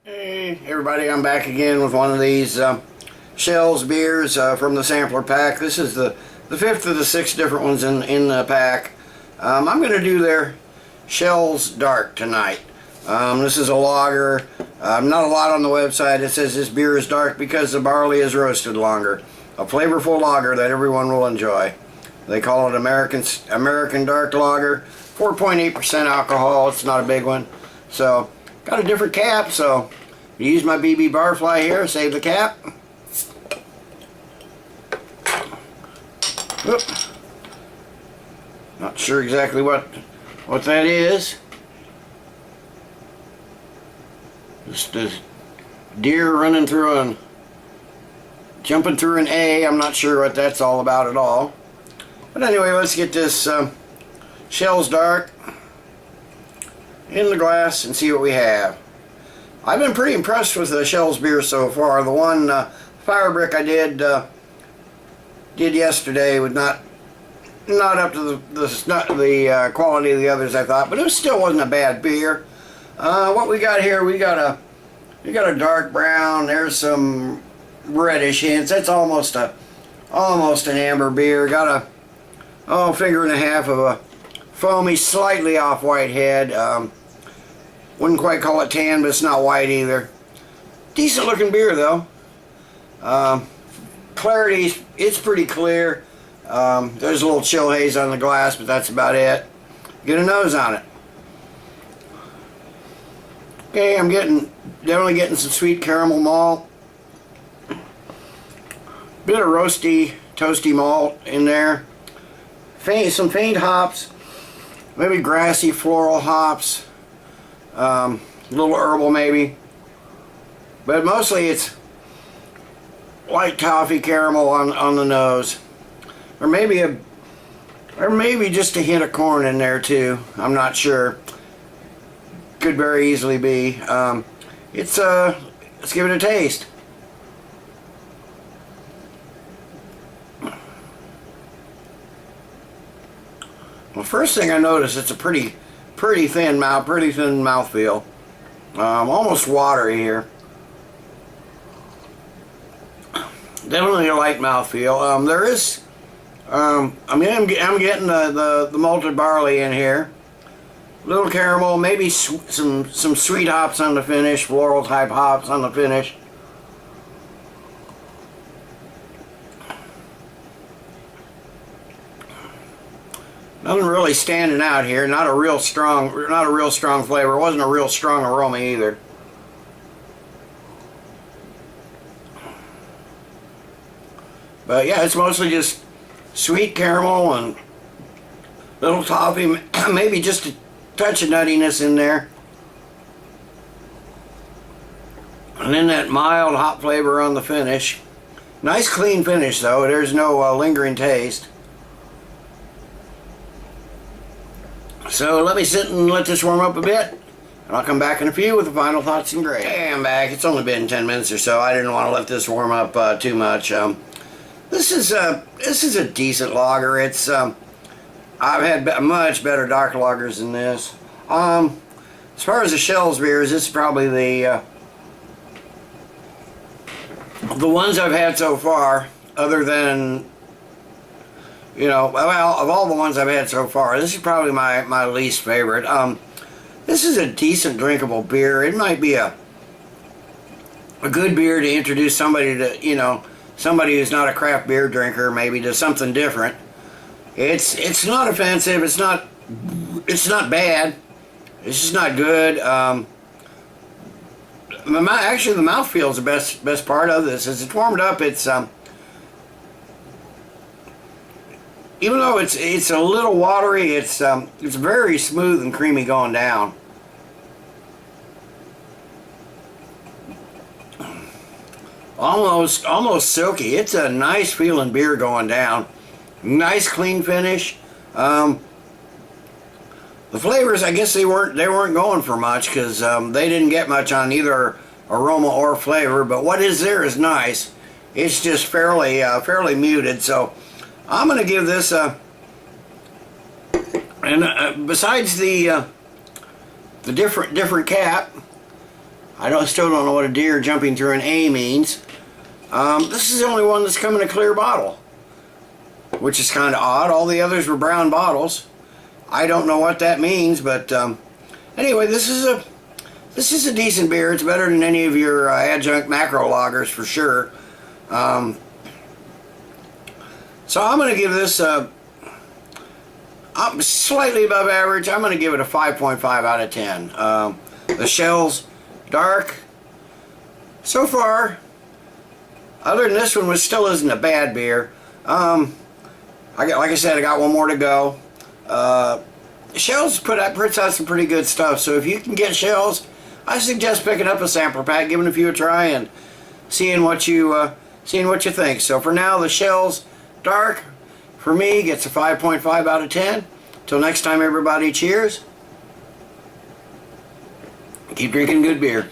Hey everybody, I'm back again with one of these Schell's beers from the sampler pack. This is the fifth of the six different ones in the pack. I'm going to do their Schell's Dark tonight. This is a lager. Not a lot on the website. It says this beer is dark because the barley is roasted longer. A flavorful lager that everyone will enjoy. They call it American Dark Lager. 4.8% alcohol. It's not a big one. So got a different cap, so use my BB Barfly here, save the cap. Oop. Not sure exactly what that is. Just a deer running through and jumping through an A. I'm not sure what that's all about at all. But anyway, let's get this Schell's Dark in the glass and see what we have. I've been pretty impressed with the Schell's beer so far. The one fire brick I did yesterday was not up to the quality of the others, I thought, but it still wasn't a bad beer. What we got here, we got a dark brown. There's some reddish hints. That's almost an amber beer. Got a finger and a half of a foamy, slightly off-white head. Wouldn't quite call it tan, but it's not white either. Decent looking beer though. Clarity, it's pretty clear. There's a little chill haze on the glass, but that's about it. Get a nose on it. Okay, I'm definitely getting some sweet caramel malt. Bit of roasty, toasty malt in there. Some faint hops. Maybe grassy floral hops. A little herbal maybe. But mostly it's light toffee caramel on the nose. Or maybe just a hint of corn in there too. I'm not sure. Could very easily be. Let's give it a taste. Well, first thing I notice, it's a pretty thin mouthfeel. Almost watery here. Definitely a light mouthfeel. There is, I'm getting the malted barley in here. Little caramel, maybe some sweet hops on the finish, floral type hops on the finish. Nothing really standing out here. Not a real strong flavor. It wasn't a real strong aroma either. But yeah, it's mostly just sweet caramel and little toffee, maybe just a touch of nuttiness in there. And then that mild hop flavor on the finish. Nice clean finish though. There's no lingering taste. So let me sit and let this warm up a bit, and I'll come back in a few with the final thoughts and grade. Okay, I'm back. It's only been 10 minutes or so. I didn't want to let this warm up too much. This is a decent lager. It's I've had much better dark lagers than this. As far as the Schell's beers, this is probably the ones I've had so far, other than, you know, well, of all the ones I've had so far, this is probably my least favorite. This is a decent drinkable beer. It might be a good beer to introduce somebody to, you know, somebody who's not a craft beer drinker, maybe, to something different. It's not offensive. It's not bad. It's just not good. Actually, the mouthfeel is the best part of this. As it's warmed up, it's even though it's a little watery, it's very smooth and creamy going down. Almost silky. It's a nice feeling beer going down. Nice clean finish. The flavors, I guess they weren't going for much, because they didn't get much on either aroma or flavor. But what is there is nice. It's just fairly muted. So I'm going to give this besides the different cap, Still don't know what a deer jumping through an A means. This is the only one that's come in a clear bottle, which is kind of odd. All the others were brown bottles. I don't know what that means, but anyway, this is a decent beer. It's better than any of your adjunct macro lagers for sure. So I'm going to give this slightly above average. I'm going to give it a 5.5 out of 10. The Schell's dark so far, other than this one, which still isn't a bad beer. Like I said, I got one more to go. Schell's puts out some pretty good stuff, so if you can get Schell's, I suggest picking up a sampler pack, giving a few a try, and seeing what you think. So for now, the Schell's dark for me gets a 5.5 out of 10. Till next time, everybody, cheers. Keep drinking good beer.